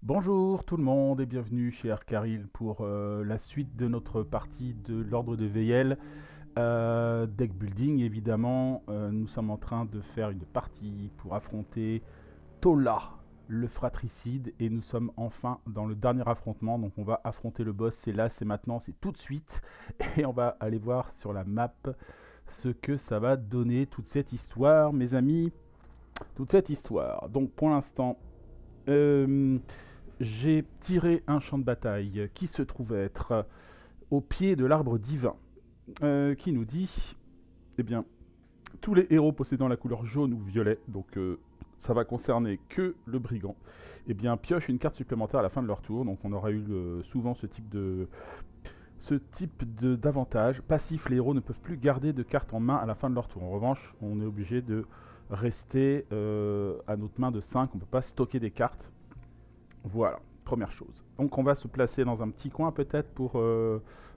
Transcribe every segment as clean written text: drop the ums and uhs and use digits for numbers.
Bonjour tout le monde et bienvenue chez Arcaril pour la suite de notre partie de l'ordre de Veyel. Deck building évidemment, nous sommes en train de faire une partie pour affronter Tola, le fratricide, et nous sommes enfin dans le dernier affrontement. Donc on va affronter le boss, c'est là, c'est maintenant, c'est tout de suite. Et on va aller voir sur la map ce que ça va donner, toute cette histoire mes amis, toute cette histoire. Donc pour l'instant... j'ai tiré un champ de bataille qui se trouve être au pied de l'arbre divin, qui nous dit, eh bien, tous les héros possédant la couleur jaune ou violet, donc ça va concerner que le brigand, eh bien, pioche une carte supplémentaire à la fin de leur tour. Donc on aura eu souvent ce type d'avantage. Passif, les héros ne peuvent plus garder de cartes en main à la fin de leur tour. En revanche, on est obligé de rester à notre main de 5, on ne peut pas stocker des cartes. Voilà, première chose. Donc on va se placer dans un petit coin peut-être pour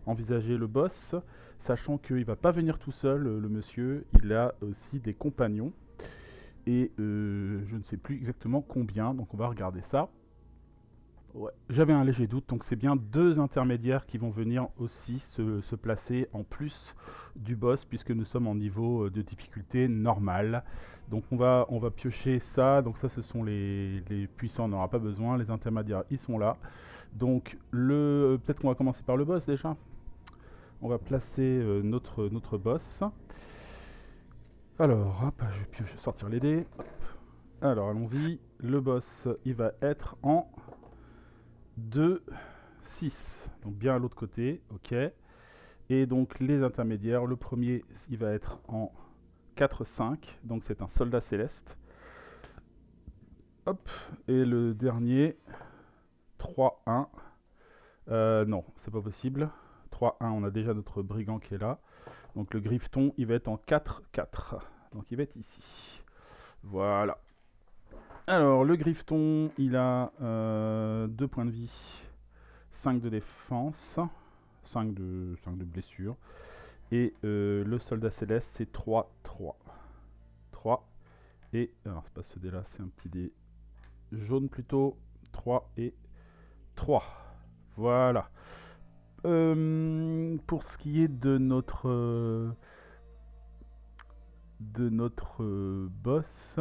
envisager le boss, sachant qu'il ne va pas venir tout seul, le monsieur, il a aussi des compagnons, et je ne sais plus exactement combien, donc on va regarder ça. Ouais, j'avais un léger doute, donc c'est bien 2 intermédiaires qui vont venir aussi se placer en plus du boss, puisque nous sommes en niveau de difficulté normale. Donc on va piocher ça, donc ça ce sont les puissants, on n'aura pas besoin, les intermédiaires ils sont là. Donc peut-être qu'on va commencer par le boss déjà. On va placer notre boss. Alors, hop, je vais sortir les dés. Hop. Alors allons-y, le boss il va être en 2, 6, donc bien à l'autre côté, ok. Et donc les intermédiaires, le premier il va être en 4, 5, donc c'est un soldat céleste. Hop, et le dernier, 3, 1. Non, c'est pas possible. 3, 1, on a déjà notre brigand qui est là. Donc le griffeton, il va être en 4, 4. Donc il va être ici. Voilà. Alors, le griffeton, il a 2 points de vie, 5 de défense, 5 de blessure. Et le soldat céleste, c'est 3, 3. 3. Et, alors c'est pas ce dé là, c'est un petit dé jaune plutôt. 3 et 3. Voilà. Pour ce qui est de notre boss,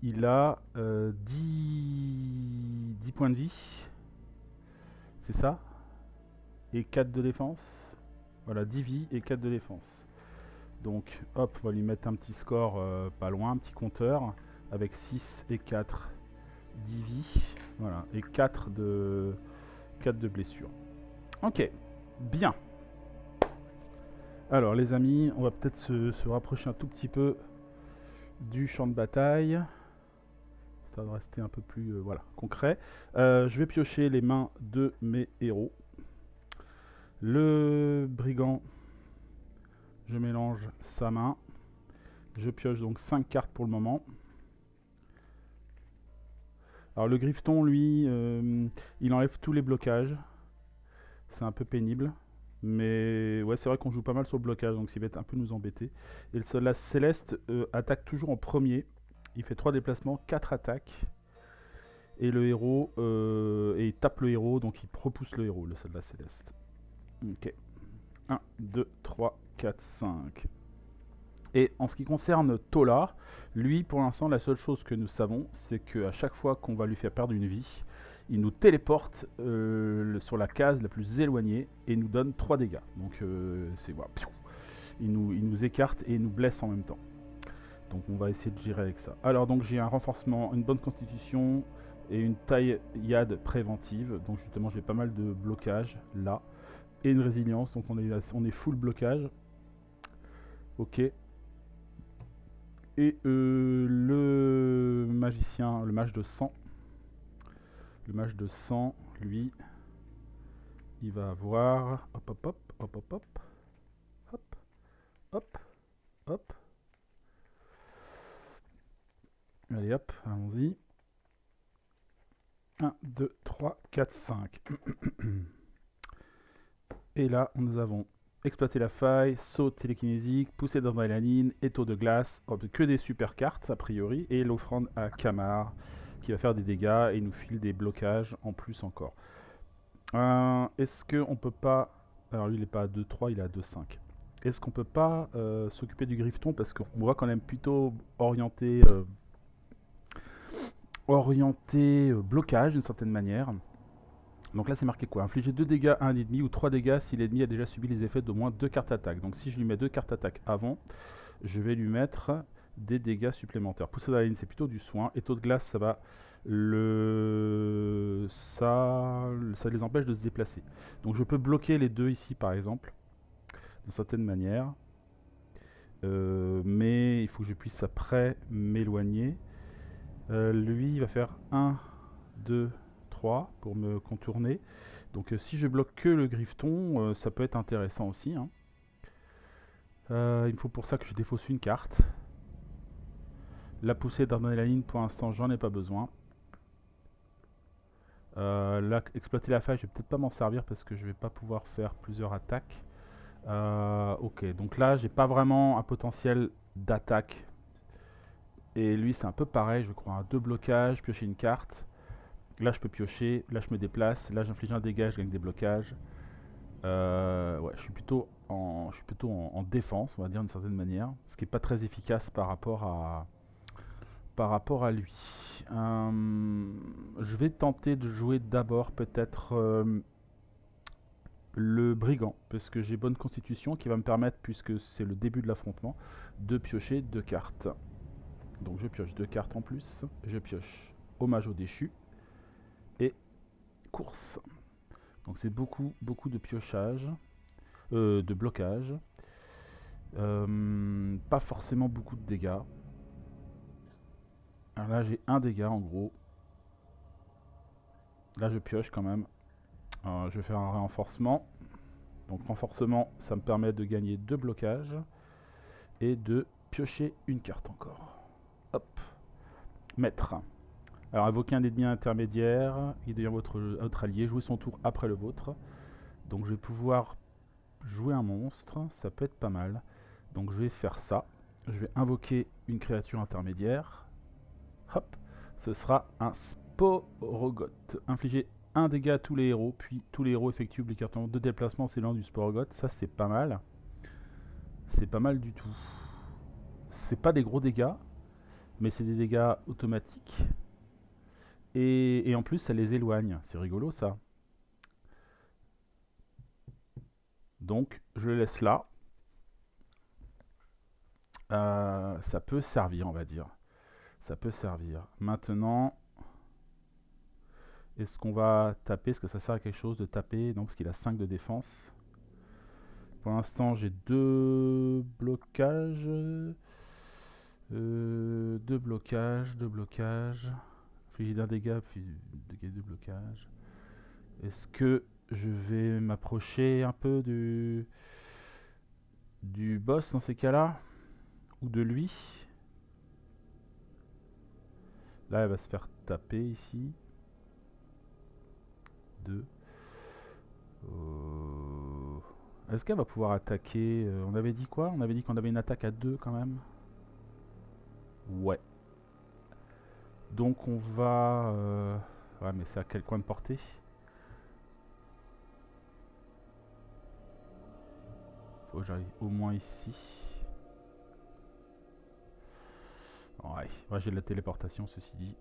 il a 10 points de vie. C'est ça. Et 4 de défense. Voilà, 10 vies et 4 de défense. Donc, hop, on va lui mettre un petit score pas loin, un petit compteur, avec 6 et 4, 10 vies. Voilà, et 4 de blessure. Ok, bien. Alors, les amis, on va peut-être se rapprocher un tout petit peu du champ de bataille. Ça va rester un peu plus voilà, concret. Je vais piocher les mains de mes héros. Le brigand, je mélange sa main. Je pioche donc 5 cartes pour le moment. Alors le griffeton, lui, il enlève tous les blocages. C'est un peu pénible. Mais ouais, c'est vrai qu'on joue pas mal sur le blocage, donc ça va être un peu nous embêter. Et le soldat céleste attaque toujours en premier. Il fait 3 déplacements, 4 attaques. Et le héros, et il tape le héros, donc il repousse le héros, le soldat céleste. Ok. 1, 2, 3, 4, 5. Et en ce qui concerne Tola, lui, pour l'instant, la seule chose que nous savons, c'est qu'à chaque fois qu'on va lui faire perdre une vie, il nous téléporte sur la case la plus éloignée et nous donne 3 dégâts. Donc c'est voilà, il nous écarte et il nous blesse en même temps. Donc on va essayer de gérer avec ça. Alors donc j'ai un renforcement, une bonne constitution et une taillade préventive. Donc justement j'ai pas mal de blocage là. Et une résilience, donc on est full blocage. Ok. Et le magicien, le mage de sang. Le mage de sang, lui, il va avoir... Hop, hop, hop, hop, hop, hop. Hop, hop, hop. Allez hop, allons-y. 1, 2, 3, 4, 5. Et là, nous avons exploité la faille, saut télékinésique, poussée d'adrénaline, étau de glace, que des super cartes a priori, et l'offrande à Kamar, qui va faire des dégâts et il nous file des blocages en plus encore. Est-ce qu'on peut pas... Alors lui il n'est pas à 2-3, il est à 2-5. Est-ce qu'on peut pas s'occuper du Griffeton parce qu'on voit quand même plutôt orienté blocage d'une certaine manière. Donc là c'est marqué quoi? Infliger 2 dégâts à un ennemi ou 3 dégâts si l'ennemi a déjà subi les effets d'au moins 2 cartes attaque. Donc si je lui mets 2 cartes attaque avant, je vais lui mettre des dégâts supplémentaires. Pousser dans la ligne c'est plutôt du soin. Et taux de glace ça va ça les empêche de se déplacer. Donc je peux bloquer les deux ici par exemple, d'une certaine manière. Mais il faut que je puisse après m'éloigner. Lui il va faire 1, 2, 3 pour me contourner. Donc si je bloque que le Griffeton, ça peut être intéressant aussi. Hein. Il me faut pour ça que je défausse une carte. La poussée d'adrénaline, pour l'instant, j'en ai pas besoin. Là, exploiter la faille, je vais peut-être pas m'en servir parce que je vais pas pouvoir faire plusieurs attaques. Ok, donc là, j'ai pas vraiment un potentiel d'attaque. Et lui, c'est un peu pareil, je crois. 2 blocages, piocher une carte. Là, je peux piocher. Là, je me déplace. Là, j'inflige un dégât, je gagne des blocages. Ouais, je suis plutôt en défense, on va dire d'une certaine manière, ce qui n'est pas très efficace par rapport à lui. Je vais tenter de jouer d'abord peut-être le brigand, parce que j'ai bonne constitution qui va me permettre, puisque c'est le début de l'affrontement, de piocher 2 cartes. Donc je pioche 2 cartes en plus, je pioche hommage au déchu et course. Donc c'est beaucoup de piochage, de blocage. Pas forcément beaucoup de dégâts. Alors là j'ai un dégât en gros. Là je pioche quand même. Je vais faire un renforcement. Donc renforcement, ça me permet de gagner 2 blocages et de piocher une carte encore. Hop. Maître. Alors invoquer un ennemi intermédiaire, il devient votre allié, jouer son tour après le vôtre. Donc je vais pouvoir jouer un monstre, ça peut être pas mal. Donc je vais faire ça. Je vais invoquer une créature intermédiaire. Hop, ce sera un Sporogoth. Infliger un dégât à tous les héros, puis tous les héros effectuent obligatoirement 2 déplacements s'éloignant du Sporogoth. Ça c'est pas mal. C'est pas mal du tout. C'est pas des gros dégâts, mais c'est des dégâts automatiques. Et en plus ça les éloigne. C'est rigolo ça. Donc je le laisse là. Ça peut servir, on va dire. Ça peut servir. Maintenant, est-ce qu'on va taper? Est-ce que ça sert à quelque chose de taper? Non, parce qu'il a 5 de défense. Pour l'instant, j'ai 2 blocages. 2 blocages, 2 blocages. Infliger d'un dégât, puis dégâts de blocage. Est-ce que je vais m'approcher un peu du boss dans ces cas-là? Ou de lui? Là, elle va se faire taper ici. 2. Est-ce qu'elle va pouvoir attaquer? On avait dit quoi? On avait dit qu'on avait une attaque à 2 quand même. Ouais. Donc on va... Ouais, mais c'est à quel coin de portée? Faut que j'arrive au moins ici. Ouais, ouais, j'ai de la téléportation, ceci dit.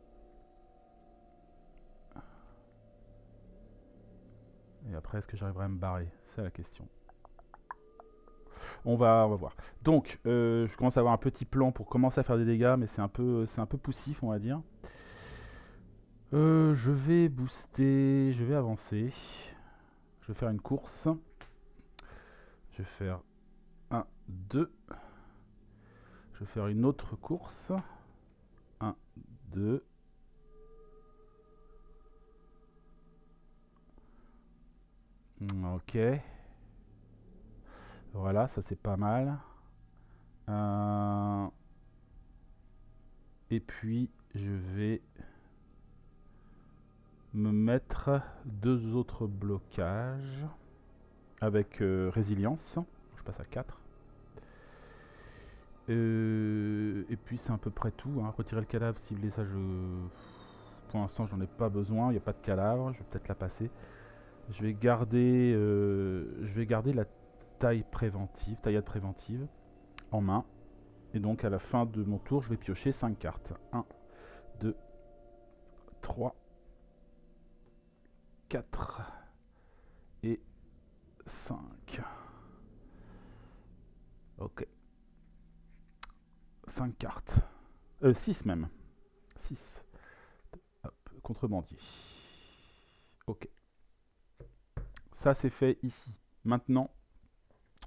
Et après, est-ce que j'arriverai à me barrer? C'est la question. On va voir. Donc, je commence à avoir un petit plan pour commencer à faire des dégâts, mais c'est un peu poussif, on va dire. Je vais booster, je vais avancer. Je vais faire une course. Je vais faire 1, 2. Je vais faire une autre course. 1, 2. Ok. Voilà, ça c'est pas mal. Et puis, je vais me mettre 2 autres blocages avec résilience. Je passe à 4. Et puis c'est à peu près tout. Hein. Retirer le cadavre, cibler ça, Pour l'instant, j'en ai pas besoin. Il n'y a pas de cadavre. Je vais peut-être la passer. Je vais garder la taillade préventive en main. Et donc, à la fin de mon tour, je vais piocher 5 cartes. 1, 2, 3, 4 et 5. Ok. 5 cartes. 6 même. 6. Hop, contrebandier. Ok. Ça c'est fait ici. Maintenant,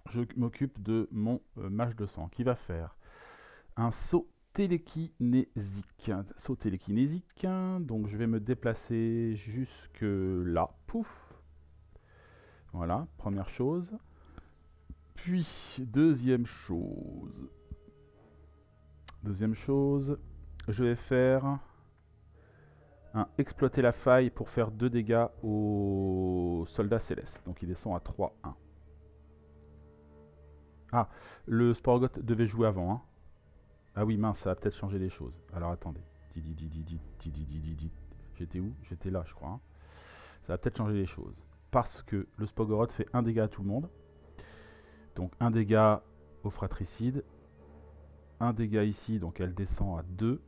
je m'occupe de mon mage de sang qui va faire un saut télékinésique. Saut télékinésique. Donc je vais me déplacer jusque là. Pouf. Voilà, première chose. Puis, deuxième chose, je vais faire exploiter la faille pour faire 2 dégâts au soldat céleste. Donc il descend à 3-1. Ah, le Sporgoth devait jouer avant. Hein. Ah oui, mince, ça va peut-être changer les choses. Alors attendez. J'étais où? J'étais là, je crois. Hein. Ça va peut-être changer les choses. Parce que le Sporgoth fait 1 dégât à tout le monde. Donc 1 dégât au fratricide. 1 dégât ici, donc elle descend à 2.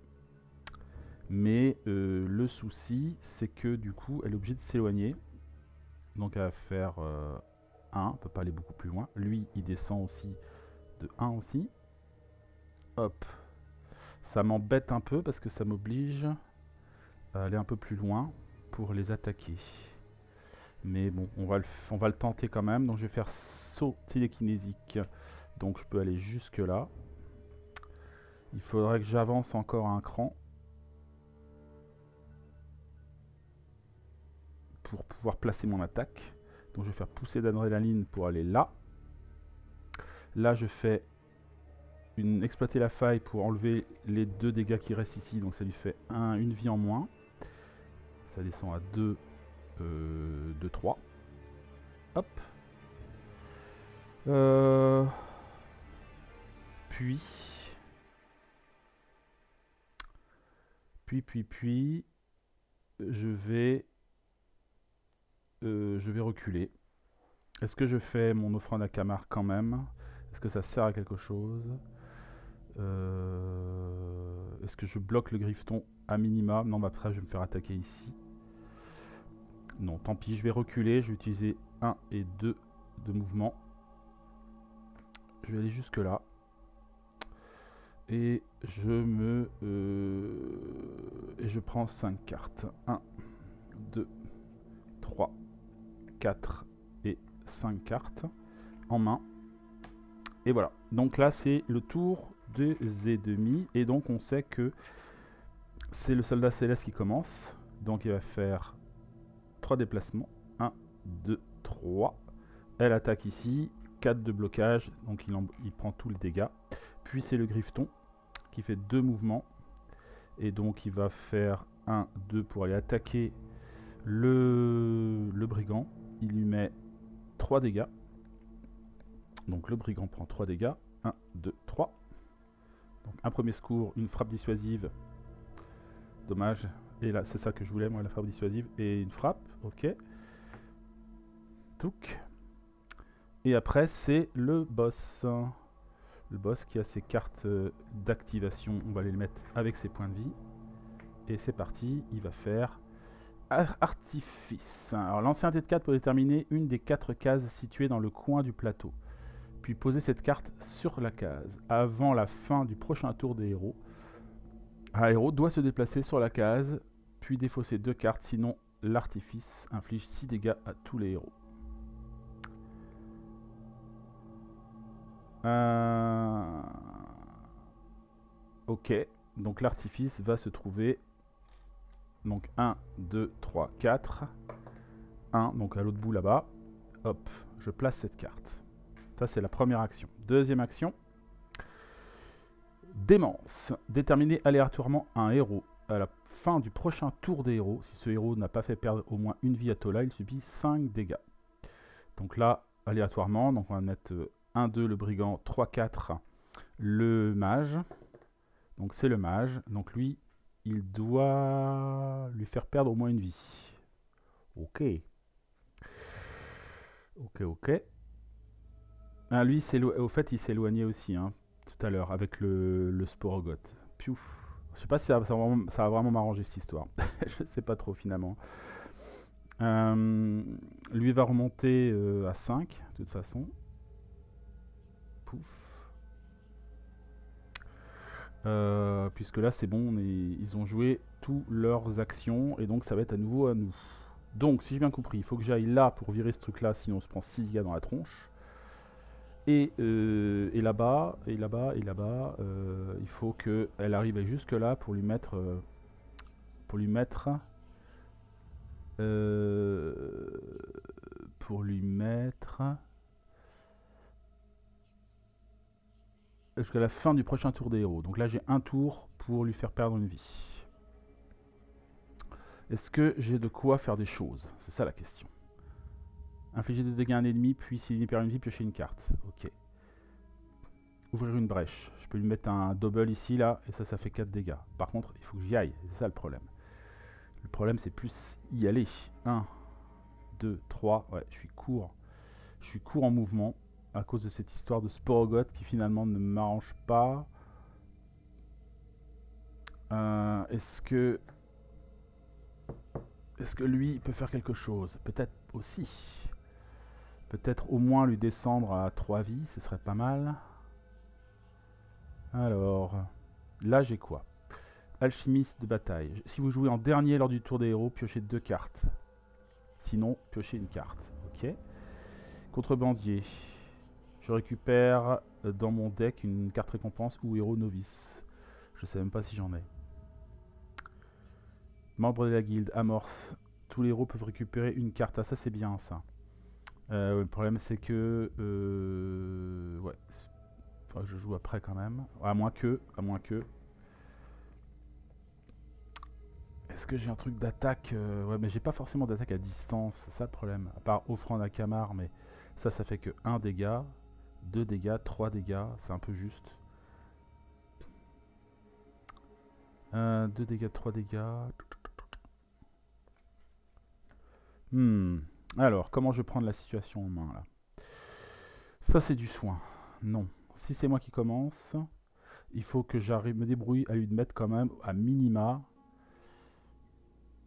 Mais le souci, c'est que du coup, elle est obligée de s'éloigner. Donc elle va faire 1, on peut pas aller beaucoup plus loin. Lui, il descend aussi de 1 aussi. Hop. Ça m'embête un peu parce que ça m'oblige à aller un peu plus loin pour les attaquer. Mais bon, on va le tenter quand même. Donc je vais faire saut télékinésique. Donc je peux aller jusque là. Il faudrait que j'avance encore un cran pour pouvoir placer mon attaque. Donc je vais faire pousser d'adrénaline pour aller là. Là je fais exploiter la faille pour enlever les 2 dégâts qui restent ici. Donc ça lui fait une vie en moins. Ça descend à 2, 3. Hop. Puis, je vais reculer. Est-ce que je fais mon offrande à Camar quand même? Est-ce que ça sert à quelque chose? Est-ce que je bloque le Griffeton à minima? Non, bah après je vais me faire attaquer ici. Non, tant pis, je vais reculer. Je vais utiliser 1 et 2 de mouvement. Je vais aller jusque là. Et je prends 5 cartes. 1, 2, 3, 4 et 5 cartes en main. Et voilà. Donc là, c'est le tour des ennemis. Et donc, on sait que c'est le soldat céleste qui commence. Donc, il va faire 3 déplacements. 1, 2, 3. Elle attaque ici. 4 de blocage. Donc, il prend tout le dégât. Puis, c'est le Griffeton qui fait 2 mouvements. Et donc, il va faire 1, 2 pour aller attaquer le brigand. Il lui met 3 dégâts. Donc le brigand prend 3 dégâts. 1, 2, 3. Donc un premier secours, une frappe dissuasive. Dommage. Et là, c'est ça que je voulais, moi, la frappe dissuasive. Et une frappe. Ok. Touc. Et après, c'est le boss. Le boss qui a ses cartes d'activation. On va les mettre avec ses points de vie. Et c'est parti. Il va faire artifice. Alors l'ancien dé de 4 pour déterminer une des 4 cases situées dans le coin du plateau. Puis poser cette carte sur la case. Avant la fin du prochain tour des héros, un héros doit se déplacer sur la case, puis défausser 2 cartes, sinon l'artifice inflige 6 dégâts à tous les héros. Ok, donc l'artifice va se trouver... Donc 1, 2, 3, 4. 1, donc à l'autre bout là-bas. Hop, je place cette carte. Ça, c'est la première action. Deuxième action. Démence. Déterminer aléatoirement un héros à la fin du prochain tour des héros. Si ce héros n'a pas fait perdre au moins une vie à Tola, il subit 5 dégâts. Donc là, aléatoirement, donc on va mettre 1, 2 le brigand, 3, 4 le mage. Donc c'est le mage. Donc lui, il doit lui faire perdre au moins une vie. Ok. Ok, ok. Ah, lui, au fait, il s'est éloigné aussi, hein, tout à l'heure, avec le Sporogoth. Piouf. Je sais pas si ça va vraiment m'arranger cette histoire. Je sais pas trop, finalement. Euh, Lui va remonter à 5, de toute façon. Pouf. Puisque là, c'est bon, ils ont joué toutes leurs actions, et donc ça va être à nouveau à nous. Donc, si j'ai bien compris, il faut que j'aille là pour virer ce truc-là, sinon on se prend 6 dégâts dans la tronche. Et là-bas, et là-bas, et là-bas, il faut qu'elle arrive jusque là pour lui mettre... pour lui mettre... pour lui mettre... jusqu'à la fin du prochain tour des héros. Donc là, j'ai un tour pour lui faire perdre une vie. Est-ce que j'ai de quoi faire des choses? C'est ça la question. Infliger des dégâts à un ennemi, puis s'il l'ennemi perd une vie, piocher une carte. Ok. Ouvrir une brèche. Je peux lui mettre un double ici, là, et ça fait 4 dégâts. Par contre, il faut que j'y aille. C'est ça le problème. Le problème, c'est plus y aller. 1, 2, 3. Ouais, je suis court. Je suis court en mouvement à cause de cette histoire de Sporogoth qui finalement ne m'arrange pas. Est-ce que lui peut faire quelque chose? Peut-être aussi. Peut-être au moins lui descendre à 3 vies, ce serait pas mal. Alors, là j'ai quoi? Alchimiste de bataille. Si vous jouez en dernier lors du tour des héros, piochez 2 cartes. Sinon, piochez une carte. Ok. Contrebandier. Je récupère dans mon deck une carte récompense ou héros novice. Je sais même pas si j'en ai. Membre de la guilde, amorce. Tous les héros peuvent récupérer une carte. Ah, ça c'est bien ça. Le problème c'est que... ouais. Faudra que je joue après quand même. À moins que... Est-ce que j'ai un truc d'attaque? Ouais, mais j'ai pas forcément d'attaque à distance. C'est ça le problème. À part offrande à Camar, mais ça fait que 1 dégât, 2 dégâts, 3 dégâts. C'est un peu juste. 2 dégâts, 3 dégâts. Alors, comment je vais prendre la situation en main là? Ça, c'est du soin. Non. Si c'est moi qui commence, il faut que j'arrive, me débrouille à lui mettre quand même à minima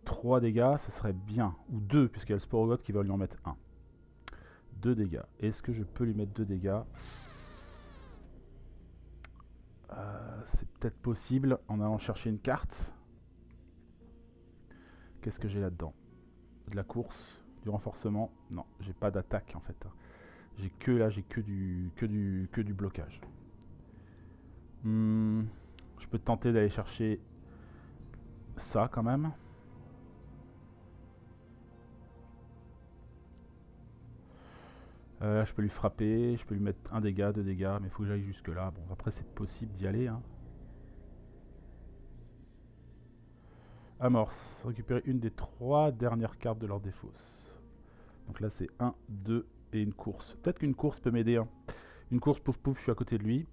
3 dégâts, ça serait bien. Ou 2, puisqu'il y a le Sporogoth qui va lui en mettre 1. 2 dégâts. Est-ce que je peux lui mettre 2 dégâts? C'est peut-être possible en allant chercher une carte. Qu'est-ce que j'ai là-dedans? De la course, du renforcement. Non, j'ai pas d'attaque en fait. J'ai que du blocage. Je peux tenter d'aller chercher ça quand même. Là, je peux lui frapper, je peux lui mettre 1 dégât, 2 dégâts, mais il faut que j'aille jusque là. Bon, après, c'est possible d'y aller. Hein. Amorce. Récupérer une des 3 dernières cartes de leur défausse. Donc là, c'est 1, 2 et une course. Peut-être qu'une course peut m'aider. Hein. Une course, pouf pouf, je suis à côté de lui.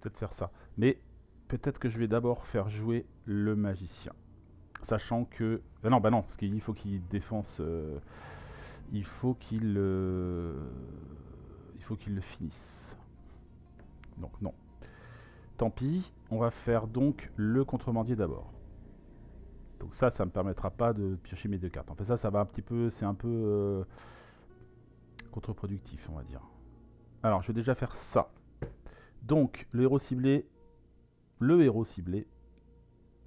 Peut-être faire ça. Mais peut-être que je vais d'abord faire jouer le magicien. Sachant que... non, bah non, parce qu'il faut qu'il défense... il faut qu'il le finisse. Donc non. Tant pis, on va faire donc le contrebandier d'abord. Donc ça me permettra pas de piocher mes 2 cartes. En fait ça va un petit peu, c'est un peu contre-productif on va dire. Alors je vais déjà faire ça. Donc le héros ciblé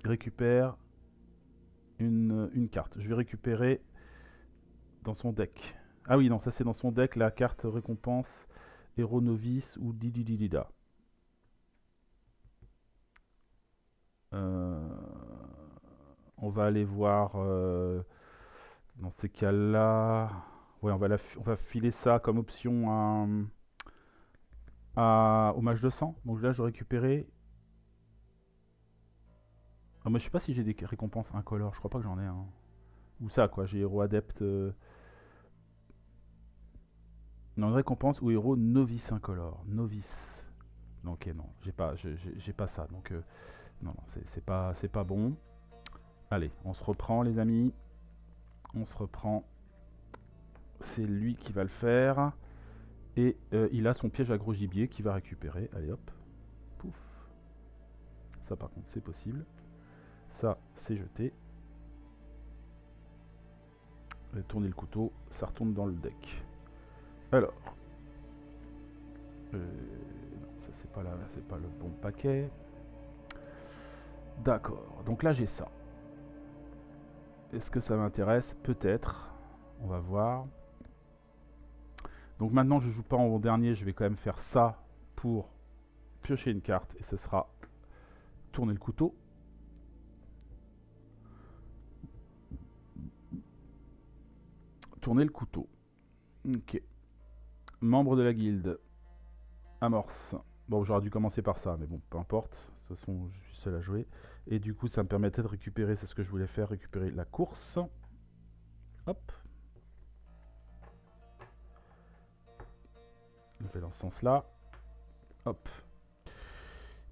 récupère une carte. Je vais récupérer dans son deck. Ah oui non, ça c'est dans son deck la carte récompense héros novice ou didididida. On va aller voir dans ces cas-là. Ouais, on va filer ça comme option au match de sang. Donc là, je récupérer. Ah, moi, je sais pas si j'ai des récompenses incolores. Je crois pas que j'en ai un. Ou ça, quoi. J'ai héros adepte. Non, une récompense ou héros novice incolore. Novice. Ok, non, j'ai pas ça. Donc Non, non, c'est pas bon. Allez, on se reprend les amis. On se reprend. C'est lui qui va le faire. Et il a son piège à gros gibier qui va récupérer. Allez hop. Pouf. Ça par contre c'est possible. Ça c'est jeté. Tourner le couteau. Ça retourne dans le deck. Alors. Non, ça c'est pas le bon paquet. D'accord. Donc là j'ai ça. Est-ce que ça m'intéresse? Peut-être. On va voir. Donc maintenant je joue pas en dernier, je vais quand même faire ça pour piocher une carte et ce sera tourner le couteau. Tourner le couteau. Ok. Membre de la guilde. Amorce. Bon, j'aurais dû commencer par ça, mais bon, peu importe. De toute façon, je suis seul à jouer. Et du coup, ça me permettait de récupérer, c'est ce que je voulais faire, récupérer la course. Hop. On fait dans ce sens-là. Hop.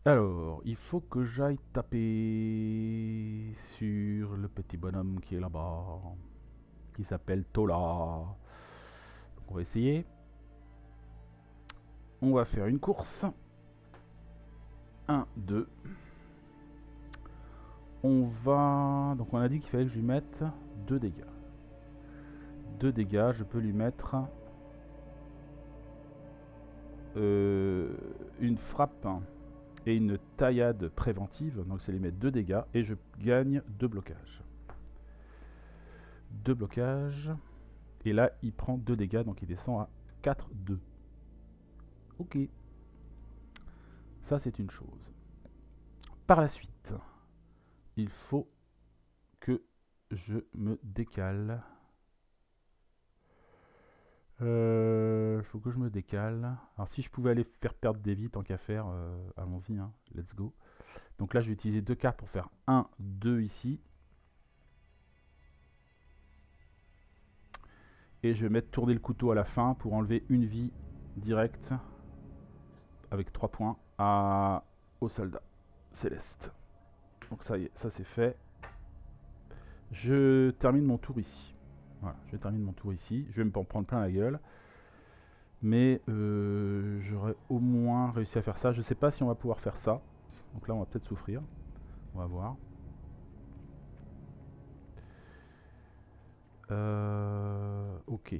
Alors, il faut que j'aille taper sur le petit bonhomme qui est là-bas, qui s'appelle Tola. Donc on va essayer. On va faire une course. 1, 2. On va... Donc on a dit qu'il fallait que je lui mette 2 dégâts. 2 dégâts, je peux lui mettre... une frappe et une taillade préventive, donc ça lui met 2 dégâts et je gagne 2 blocages. 2 blocages et là il prend 2 dégâts donc il descend à 4-2. Ok, ça c'est une chose. Par la suite, il faut que je me décale. Faut que je me décale. Alors si je pouvais aller faire perdre des vies tant qu'à faire, allons-y, hein, let's go. Donc là je vais utiliser 2 cartes pour faire 1, 2 ici. Et je vais mettre tourner le couteau à la fin pour enlever une vie directe avec 3 points au soldat céleste. Donc ça y est, ça c'est fait. Je termine mon tour ici. Voilà, je termine mon tour ici. Je vais me prendre plein la gueule. Mais j'aurais au moins réussi à faire ça. Je sais pas si on va pouvoir faire ça. Donc là on va peut-être souffrir. On va voir. Ok.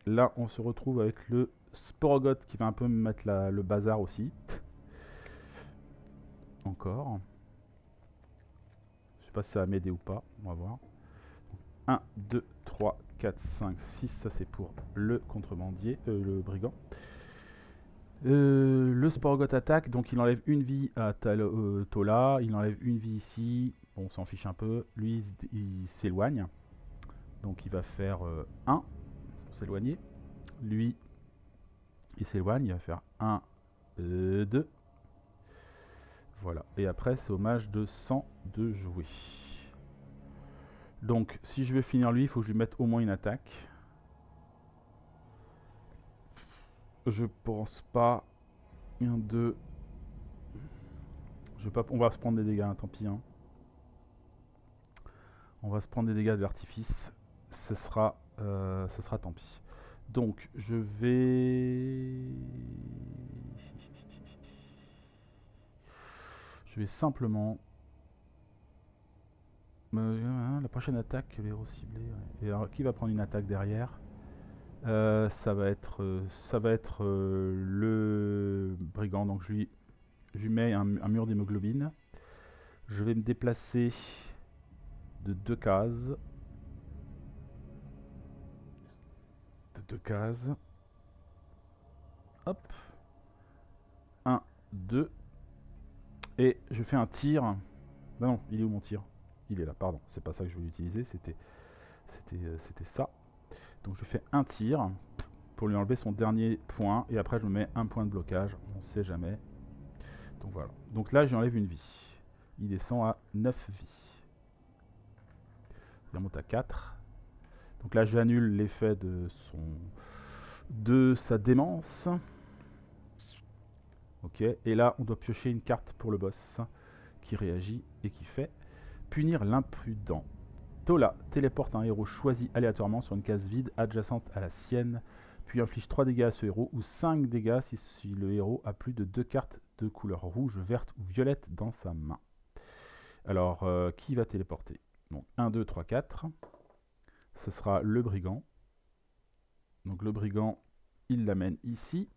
Là on se retrouve avec le Sporogoth qui va un peu me mettre le bazar aussi. Encore. Je sais pas si ça va m'aider ou pas. On va voir. 1, 2, 3, 4, 5, 6. Ça c'est pour le contrebandier, le brigand. Le Sporogoth attaque, donc il enlève une vie à Tola, il enlève une vie ici, bon, on s'en fiche un peu, lui il s'éloigne, donc il va faire 1 pour s'éloigner, lui il s'éloigne, il va faire 1, 2, voilà, et après c'est au mage de 100 de jouer. Donc si je veux finir lui, il faut que je lui mette au moins une attaque. Je pense pas. 1, 2. Je vais pas, on va se prendre des dégâts, hein, tant pis. Hein. On va se prendre des dégâts de l'artifice. Ce sera tant pis. Donc, je vais simplement... la prochaine attaque, le héros ciblé. Ouais. Et alors, qui va prendre une attaque derrière? Ça va être le brigand. Donc, je lui mets un mur d'hémoglobine. Je vais me déplacer de 2 cases. De 2 cases. Hop. 1, 2. Et je fais un tir. Non, il est où mon tir? Il est là, pardon. C'est pas ça que je voulais utiliser. C'était ça. Donc je fais un tir pour lui enlever son dernier point. Et après je me mets un point de blocage. On sait jamais. Donc voilà. Donc là j'enlève une vie. Il descend à 9 vies. Il remonte à 4. Donc là j'annule l'effet de sa démence. Ok, et là on doit piocher une carte pour le boss qui réagit et qui fait punir l'imprudent. Tola téléporte un héros choisi aléatoirement sur une case vide adjacente à la sienne, puis inflige 3 dégâts à ce héros ou 5 dégâts si le héros a plus de 2 cartes de couleur rouge, verte ou violette dans sa main. Alors, qui va téléporter? Donc 1, 2, 3, 4. Ce sera le brigand. Donc le brigand, il l'amène ici.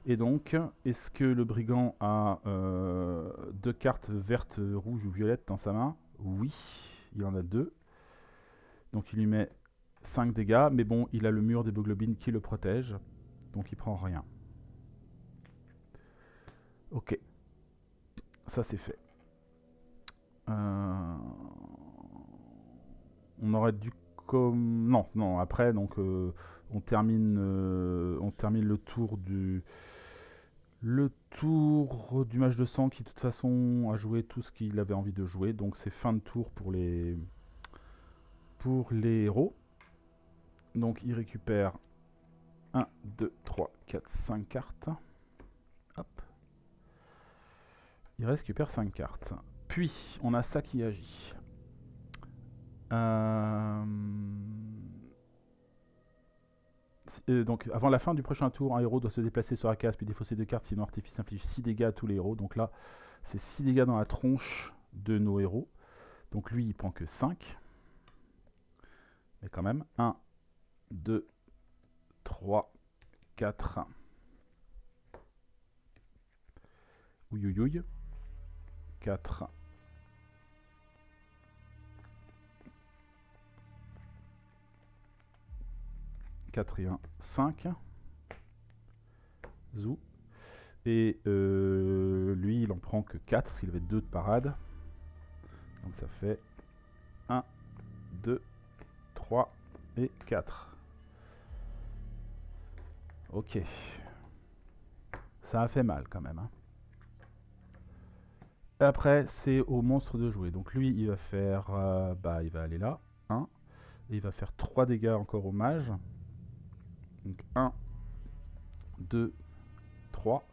Et donc, est-ce que le brigand a 2 cartes vertes, rouges ou violettes dans sa main? Oui, il en a 2. Donc il lui met 5 dégâts, mais bon, il a le mur d'hémoglobine qui le protège. Donc il prend rien. Ok, ça c'est fait. On aurait dû comme... Non, après, donc on termine le tour du... Le tour du match de sang qui de toute façon a joué tout ce qu'il avait envie de jouer. Donc c'est fin de tour pour les héros. Donc il récupère 1, 2, 3, 4, 5 cartes. Hop. Il récupère 5 cartes. Puis on a ça qui agit. Donc avant la fin du prochain tour, un héros doit se déplacer sur la case puis défausser 2 cartes, sinon artifice inflige 6 dégâts à tous les héros. Donc là, c'est 6 dégâts dans la tronche de nos héros. Donc lui, il prend que 5. Mais quand même, 1, 2, 3, 4. Ouïouïouï. 4. 4 et 1, 5. Zou. Et lui, il en prend que 4, parce qu'il avait 2 de parade. Donc ça fait 1, 2, 3 et 4. Ok. Ça a fait mal quand même. Hein. Et après, c'est au monstre de jouer. Donc lui, il va faire... il va aller là. 1. Et il va faire 3 dégâts encore au mage. Donc 1, 2, 3.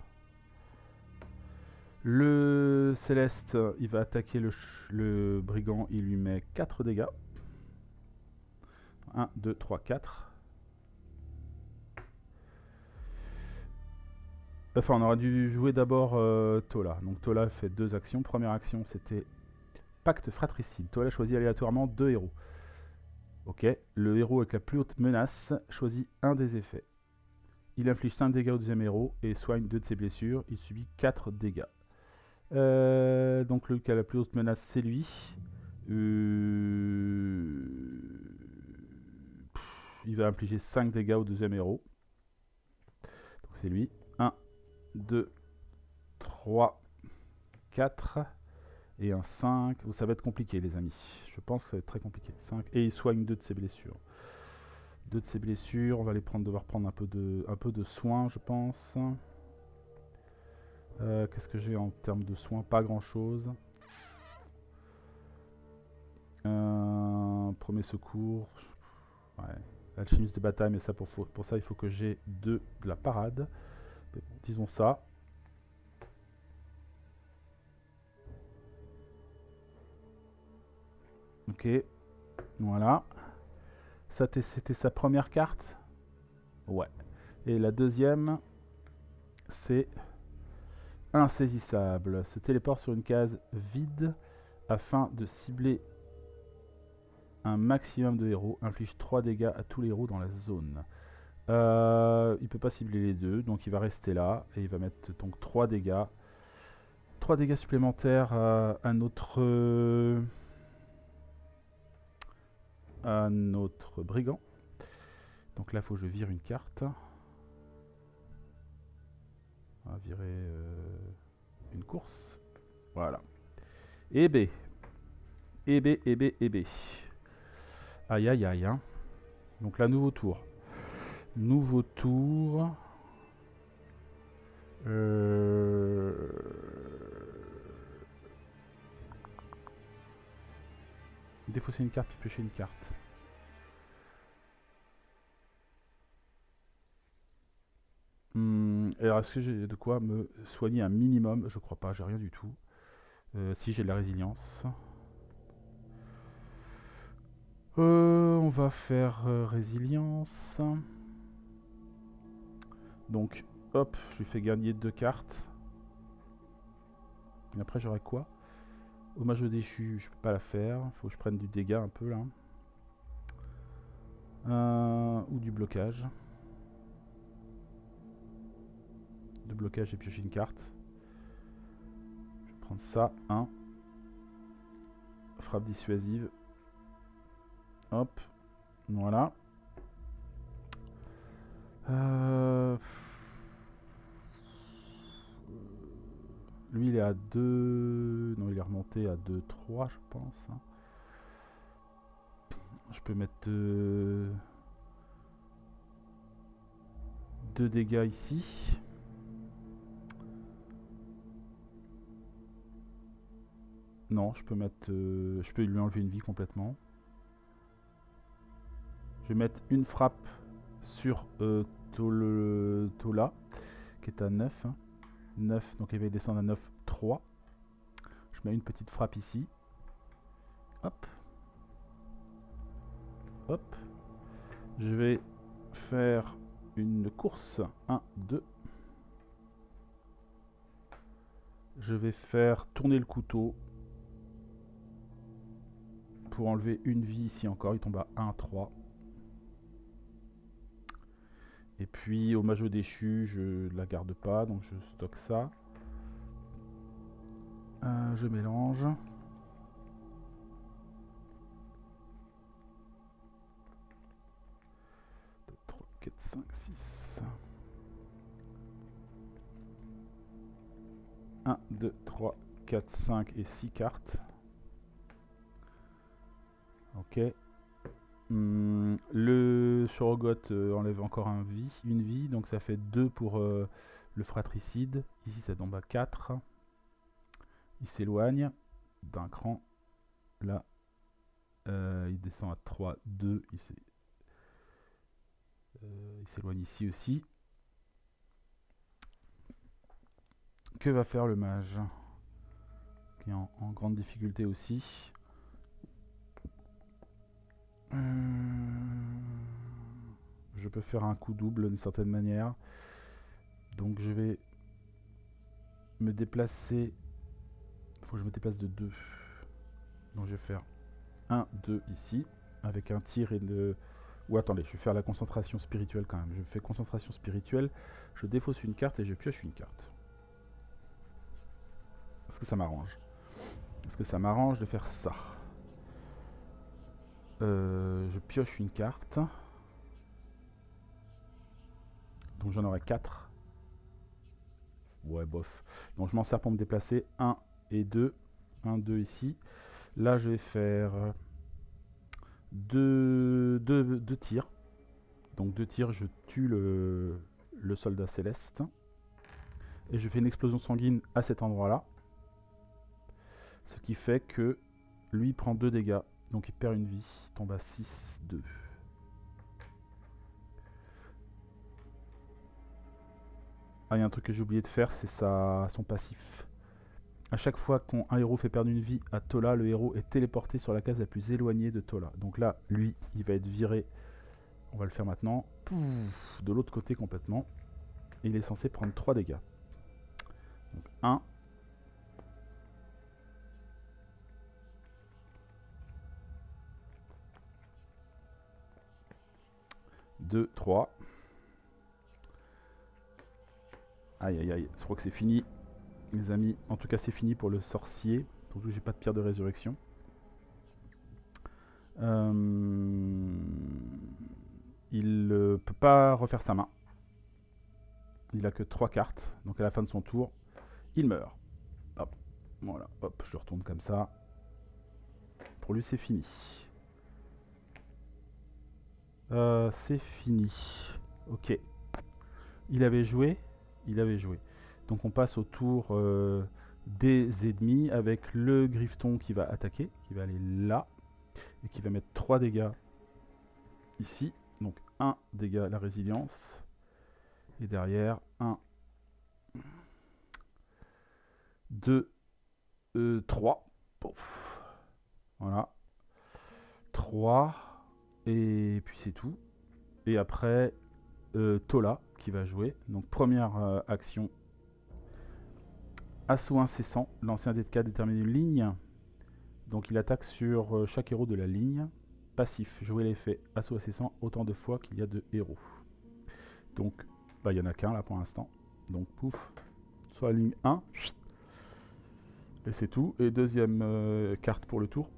Le céleste, il va attaquer le brigand. Il lui met 4 dégâts. 1, 2, 3, 4. Enfin, on aurait dû jouer d'abord Tola. Donc Tola fait 2 actions. Première action, c'était Pacte fratricide. Tola choisit aléatoirement 2 héros. Ok. Le héros avec la plus haute menace choisit un des effets. Il inflige 5 dégâts au deuxième héros et soigne 2 de ses blessures. Il subit 4 dégâts. Donc le qui a la plus haute menace, c'est lui. Il va infliger 5 dégâts au deuxième héros. Donc c'est lui. 1, 2, 3, 4 et un 5. Ça va être compliqué les amis. Je pense que ça va être très compliqué. 5. Et il soigne 2 de ses blessures. 2 de ses blessures. On va devoir prendre un peu de soin, je pense. Qu'est-ce que j'ai en termes de soins? Pas grand chose. Premier secours. Ouais. Alchimiste de bataille, mais ça pour ça il faut que j'ai 2 de la parade. Mais bon, disons ça. Ok. Voilà. Ça c'était sa première carte. Ouais. Et la deuxième, c'est insaisissable. Se téléporte sur une case vide afin de cibler un maximum de héros. Inflige 3 dégâts à tous les héros dans la zone. Il peut pas cibler les deux, donc il va rester là. Et il va mettre donc 3 dégâts. 3 dégâts supplémentaires à notre brigand. Donc là, il faut que je vire une carte. On va virer une course. Voilà. Et B. Et B, et B, et B. Aïe, aïe, aïe. Hein. Donc là, nouveau tour. Nouveau tour. Défausser une carte, puis piocher une carte. Alors, est-ce que j'ai de quoi me soigner un minimum? Je crois pas, j'ai rien du tout. Si, j'ai de la résilience. On va faire résilience. Donc, hop, je lui fais gagner 2 cartes. Et après, j'aurai quoi? Hommage au déchu, je peux pas la faire. Faut que je prenne du dégât un peu là. Ou du blocage. De blocage, j'ai pioché une carte. Je vais prendre ça. 1. Frappe dissuasive. Hop. Voilà. Lui, il est à 2... Non, il est remonté à 2-3, je pense. Je peux mettre 2 dégâts ici. Non, je peux mettre... je peux lui enlever une vie complètement. Je vais mettre une frappe sur Tola, qui est à 9. 9, donc il va descendre à 9, 3. Je mets une petite frappe ici. Hop. Hop. Je vais faire une course. 1, 2. Je vais faire tourner le couteau. Pour enlever une vie ici encore. Il tombe à 1, 3. Et puis au mage déchu, je la garde pas, donc je stocke ça. Je mélange. 2, 3, 4, 5, 6. 1, 2, 3, 4, 5 et 6 cartes. Ok. Le surrogote enlève encore une vie, donc ça fait 2 pour le fratricide. Ici ça tombe à 4. Il s'éloigne d'un cran. Là, il descend à 3, 2. Il s'éloigne ici aussi. Que va faire le mage? Qui est en grande difficulté aussi. Je peux faire un coup double d'une certaine manière. Donc je vais me déplacer. Il faut que je me déplace de 2. Donc je vais faire 1, 2 ici. Avec un tir et de... Ou attendez, je vais faire la concentration spirituelle quand même. Je fais concentration spirituelle. Je défausse une carte et je pioche une carte. Est-ce que ça m'arrange? Est-ce que ça m'arrange de faire ça? Je pioche une carte. Donc j'en aurai 4. Ouais, bof. Donc je m'en sers pour me déplacer. 1 et 2. 1, 2 ici. Là, je vais faire 2 tirs. Donc 2 tirs, je tue le soldat céleste. Et je fais une explosion sanguine à cet endroit-là. Ce qui fait que lui prend 2 dégâts. Donc il perd une vie. Il tombe à 6, 2. Ah, il y a un truc que j'ai oublié de faire, c'est son passif. A chaque fois qu'un héros fait perdre une vie à Tola, le héros est téléporté sur la case la plus éloignée de Tola. Donc là, lui, il va être viré. On va le faire maintenant. Pouf, de l'autre côté complètement. Et il est censé prendre 3 dégâts. Donc 1. 2, 3. Aïe aïe aïe, je crois que c'est fini, les amis. En tout cas, c'est fini pour le sorcier. Surtout que j'ai pas de pierre de résurrection. Il peut pas refaire sa main. Il a que 3 cartes. Donc à la fin de son tour, il meurt. Hop, voilà, hop, je retourne comme ça. Pour lui, c'est fini. C'est fini. Ok. Il avait joué. Il avait joué. Donc on passe au tour des ennemis avec le Griffeton qui va attaquer, qui va aller là, et qui va mettre 3 dégâts ici. Donc 1 dégât la résilience, et derrière 1 2, 3. Pouf. Voilà. 3. Et puis c'est tout. Et après, Tola qui va jouer. Donc première action. Assaut incessant. Lancer un dé de 4, déterminer une ligne. Donc il attaque sur chaque héros de la ligne. Passif, jouer l'effet assaut incessant autant de fois qu'il y a de héros. Donc bah, il n'y en a qu'un là pour l'instant. Donc pouf. Sur la ligne 1. Et c'est tout. Et deuxième carte pour le tour.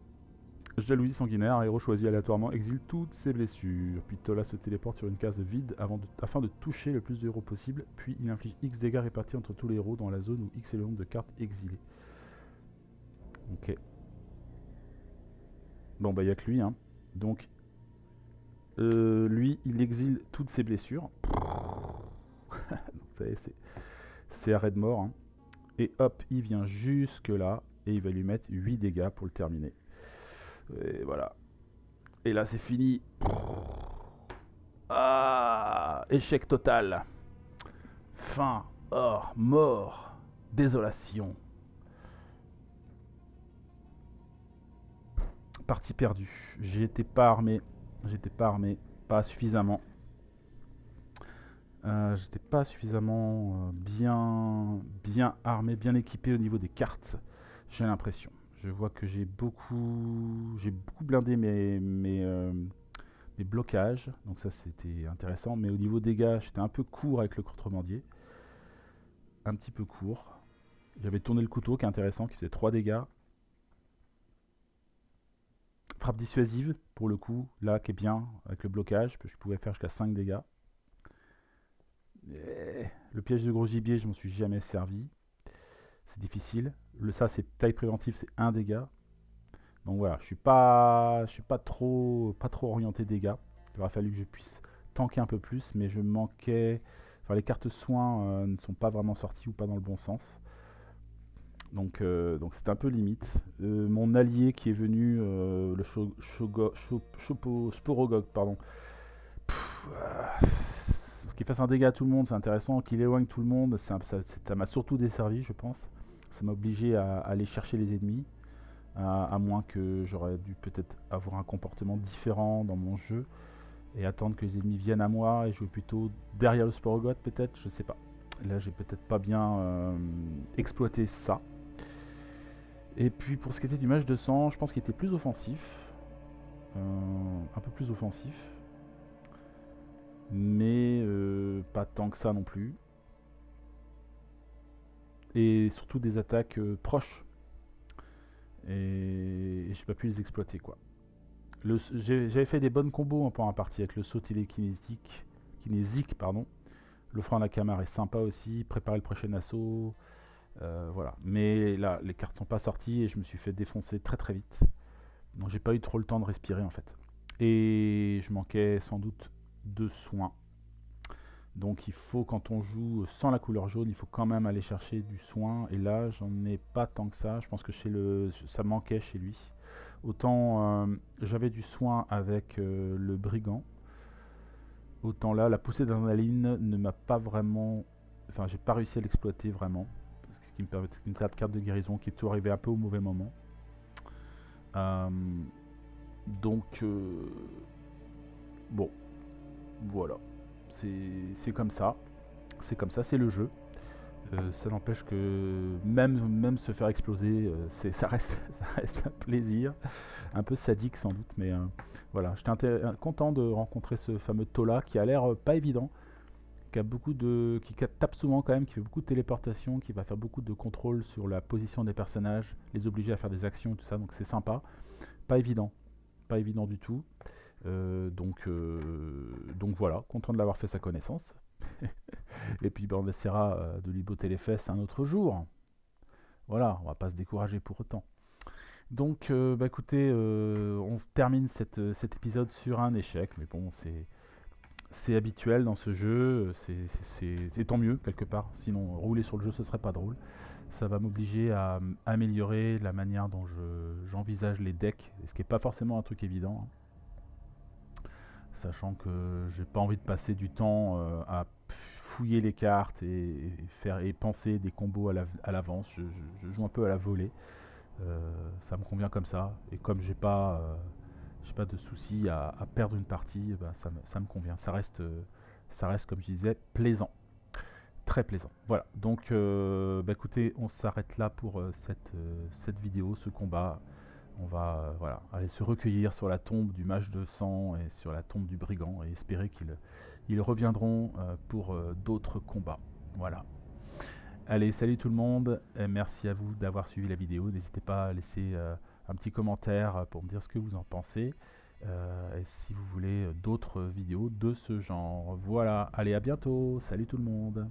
Jalousie sanguinaire, un héros choisi aléatoirement exile toutes ses blessures. Puis Tola se téléporte sur une case vide afin de toucher le plus de héros possible. Puis il inflige X dégâts répartis entre tous les héros dans la zone où X est le nombre de cartes exilées. Ok. Bon bah il n'y a que lui. Hein. Donc lui il exile toutes ses blessures. C'est arrêt de mort. Hein. Et hop, il vient jusque là. Et il va lui mettre 8 dégâts pour le terminer. Et voilà. Et là c'est fini. Ah, échec total. Fin, or, mort, désolation. Partie perdue. J'étais pas armé. Pas suffisamment. J'étais pas suffisamment bien armé, bien équipé au niveau des cartes. J'ai l'impression. Je vois que j'ai beaucoup blindé mes blocages, donc ça c'était intéressant. Mais au niveau dégâts, j'étais un peu court avec le contrebandier, un petit peu court. J'avais tourné le couteau qui est intéressant, qui faisait 3 dégâts. Frappe dissuasive pour le coup, là qui est bien avec le blocage, parce que je pouvais faire jusqu'à 5 dégâts. Et le piège de gros gibier, je m'en suis jamais servi. C'est difficile. Ça c'est taille préventive, c'est 1 dégât. Donc voilà, je suis pas trop orienté dégâts. Il aurait fallu que je puisse tanker un peu plus, mais je manquais. Enfin, les cartes soins ne sont pas vraiment sorties ou pas dans le bon sens. Donc c'est un peu limite. Mon allié qui est venu, le Sporogog, pardon. Qu'il fasse un dégât à tout le monde, c'est intéressant. Qu'il éloigne tout le monde, ça m'a surtout desservi, je pense. Ça m'a obligé à aller chercher les ennemis. À moins que j'aurais dû peut-être avoir un comportement différent dans mon jeu et attendre que les ennemis viennent à moi et jouer plutôt derrière le Sporogoth, peut-être, je sais pas. Là j'ai peut-être pas bien exploité ça. Et puis pour ce qui était du match de sang, je pense qu'il était plus offensif, un peu plus offensif, mais pas tant que ça non plus, et surtout des attaques proches. Et j'ai pas pu les exploiter quoi. J'avais fait des bonnes combos pendant la partie avec le saut télékinésique, pardon. Le frein à la camare est sympa aussi, préparer le prochain assaut, voilà. Mais là, les cartes sont pas sorties et je me suis fait défoncer très très vite. Donc j'ai pas eu trop le temps de respirer en fait. Et je manquais sans doute de soins. Donc il faut, quand on joue sans la couleur jaune, il faut quand même aller chercher du soin. Et là, j'en ai pas tant que ça. Je pense que ça manquait chez lui. Autant j'avais du soin avec le brigand. Autant là, la poussée d'adrénaline ne m'a pas vraiment... Enfin, j'ai pas réussi à l'exploiter vraiment. Ce qui me permet une carte de guérison qui est tout arrivé un peu au mauvais moment. Donc, bon, voilà. C'est comme ça. C'est comme ça, c'est le jeu. Ça n'empêche que même se faire exploser, ça reste un plaisir. Un peu sadique sans doute, mais voilà. J'étais content de rencontrer ce fameux Tola qui a l'air pas évident. Qui tape souvent quand même, qui fait beaucoup de téléportation, qui va faire beaucoup de contrôle sur la position des personnages, les obliger à faire des actions et tout ça, donc c'est sympa. Pas évident du tout. Donc voilà, content de l'avoir fait sa connaissance. Et puis on essaiera de lui botter les fesses un autre jour. Voilà, on va pas se décourager pour autant. Donc écoutez, on termine cet épisode sur un échec, mais bon, c'est habituel dans ce jeu, c'est tant mieux quelque part, sinon rouler sur le jeu ce serait pas drôle. Ça va m'obliger à améliorer la manière dont j'envisage les decks, ce qui n'est pas forcément un truc évident. Sachant que j'ai pas envie de passer du temps à fouiller les cartes et faire et penser des combos à l'avance. Je joue un peu à la volée. Ça me convient comme ça. Et comme j'ai pas de souci à perdre une partie, bah, ça me convient. Ça reste, comme je disais, plaisant. Très plaisant. Voilà. Donc, bah, écoutez, on s'arrête là pour cette vidéo, ce combat. On va voilà, aller se recueillir sur la tombe du mage de sang et sur la tombe du brigand et espérer qu'ils reviendront pour d'autres combats. Voilà. Allez, salut tout le monde, et merci à vous d'avoir suivi la vidéo. N'hésitez pas à laisser un petit commentaire pour me dire ce que vous en pensez. Et si vous voulez d'autres vidéos de ce genre. Voilà, allez, à bientôt. Salut tout le monde.